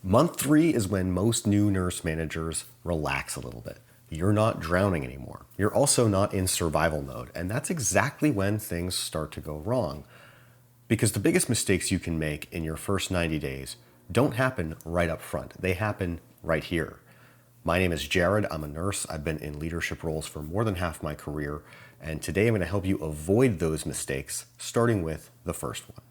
Month 3 is when most new nurse managers relax a little bit. You're not drowning anymore. You're also not in survival mode, and that's exactly when things start to go wrong. Because the biggest mistakes you can make in your first 90 days don't happen right up front. They happen right here. My name is Jared. I'm a nurse. I've been in leadership roles for more than half my career, and today I'm going to help you avoid those mistakes, starting with the first one.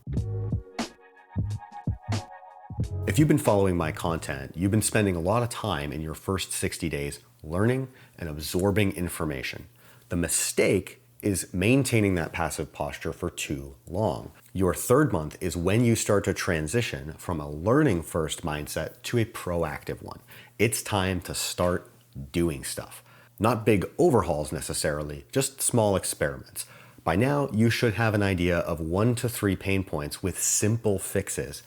If you've been following my content, you've been spending a lot of time in your first 60 days learning and absorbing information. The mistake is maintaining that passive posture for too long. Your third month is when you start to transition from a learning first mindset to a proactive one. It's time to start doing stuff. Not big overhauls necessarily, just small experiments. By now, you should have an idea of 1 to 3 pain points with simple fixes.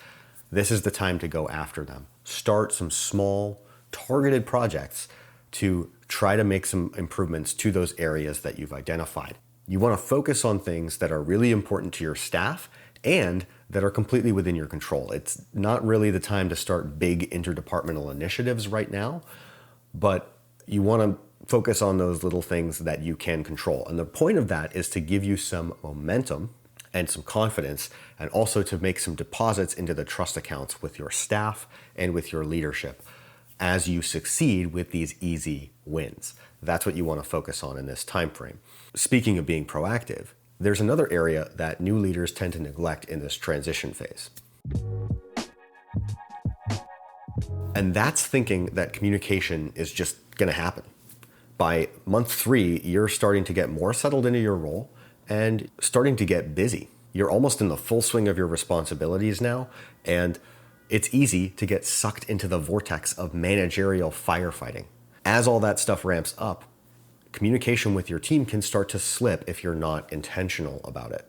This is the time to go after them. Start some small, targeted projects to try to make some improvements to those areas that you've identified. You want to focus on things that are really important to your staff and that are completely within your control. It's not really the time to start big interdepartmental initiatives right now, but you want to focus on those little things that you can control. And the point of that is to give you some momentum and some confidence, and also to make some deposits into the trust accounts with your staff and with your leadership as you succeed with these easy wins. That's what you want to focus on in this time frame. Speaking of being proactive, there's another area that new leaders tend to neglect in this transition phase. And that's thinking that communication is just going to happen. By month 3, you're starting to get more settled into your role and starting to get busy. You're almost in the full swing of your responsibilities now, and it's easy to get sucked into the vortex of managerial firefighting. As all that stuff ramps up, communication with your team can start to slip if you're not intentional about it.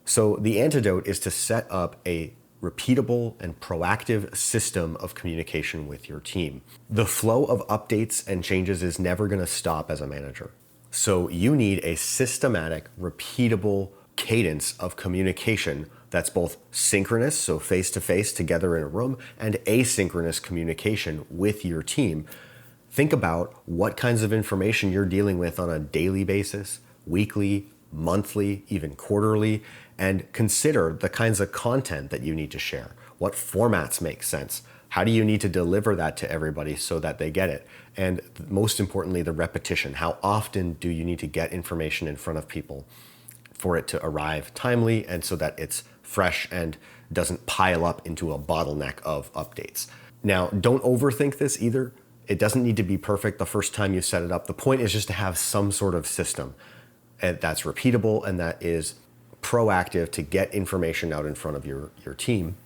So the antidote is to set up a repeatable and proactive system of communication with your team. The flow of updates and changes is never going to stop as a manager. So you need a systematic, repeatable cadence of communication that's both synchronous, so face-to-face together in a room, and asynchronous communication with your team. Think about what kinds of information you're dealing with on a daily basis, weekly, monthly, even quarterly, and consider the kinds of content that you need to share. What formats make sense? How do you need to deliver that to everybody so that they get it? And most importantly, the repetition. How often do you need to get information in front of people for it to arrive timely and so that it's fresh and doesn't pile up into a bottleneck of updates? Now, don't overthink this either. It doesn't need to be perfect the first time you set it up. The point is just to have some sort of system that's repeatable and that is proactive to get information out in front of your team.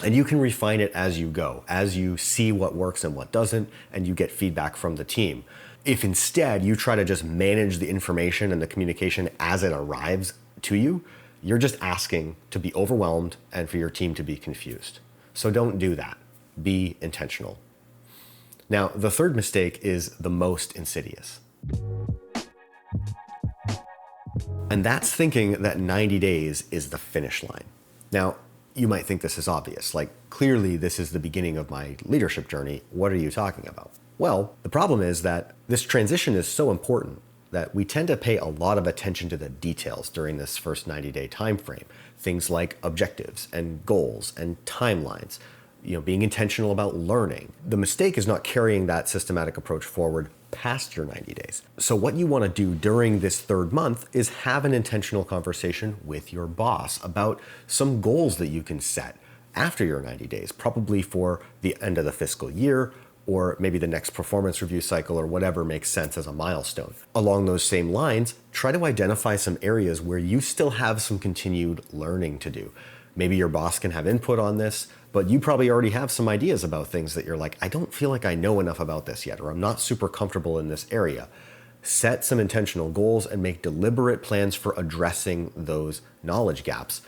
And you can refine it as you go, as you see what works and what doesn't, and you get feedback from the team. If instead you try to just manage the information and the communication as it arrives to you, you're just asking to be overwhelmed and for your team to be confused. So don't do that. Be intentional. Now, the third mistake is the most insidious. And that's thinking that 90 days is the finish line. Now, you might think this is obvious, like clearly this is the beginning of my leadership journey. What are you talking about? Well, the problem is that this transition is so important that we tend to pay a lot of attention to the details during this first 90-day time frame. Things like objectives and goals and timelines, being intentional about learning. The mistake is not carrying that systematic approach forward past your 90 days. So what you want to do during this third month is have an intentional conversation with your boss about some goals that you can set after your 90 days, probably for the end of the fiscal year, or maybe the next performance review cycle, or whatever makes sense as a milestone. Along those same lines, try to identify some areas where you still have some continued learning to do. Maybe your boss can have input on this, but you probably already have some ideas about things that you're like, I don't feel like I know enough about this yet, or I'm not super comfortable in this area. Set some intentional goals and make deliberate plans for addressing those knowledge gaps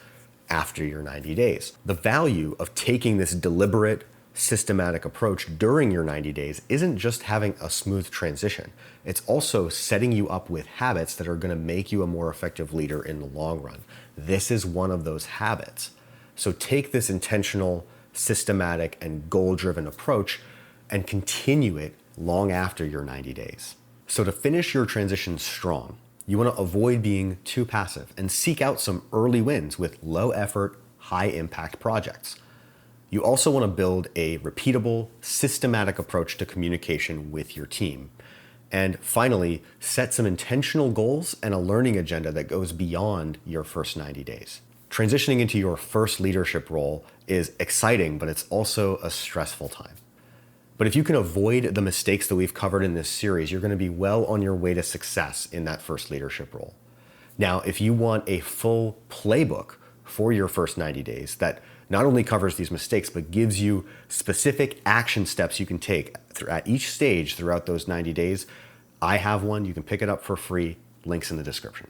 after your 90 days. The value of taking this deliberate, systematic approach during your 90 days isn't just having a smooth transition. It's also setting you up with habits that are going to make you a more effective leader in the long run. This is one of those habits. So take this intentional, systematic, and goal-driven approach and continue it long after your 90 days. So to finish your transition strong, you want to avoid being too passive and seek out some early wins with low effort, high impact projects. You also want to build a repeatable, systematic approach to communication with your team. And finally, set some intentional goals and a learning agenda that goes beyond your first 90 days. Transitioning into your first leadership role is exciting, but it's also a stressful time. But if you can avoid the mistakes that we've covered in this series, you're going to be well on your way to success in that first leadership role. Now, if you want a full playbook for your first 90 days that not only covers these mistakes, but gives you specific action steps you can take at each stage throughout those 90 days, I have one. You can pick it up for free. Links in the description.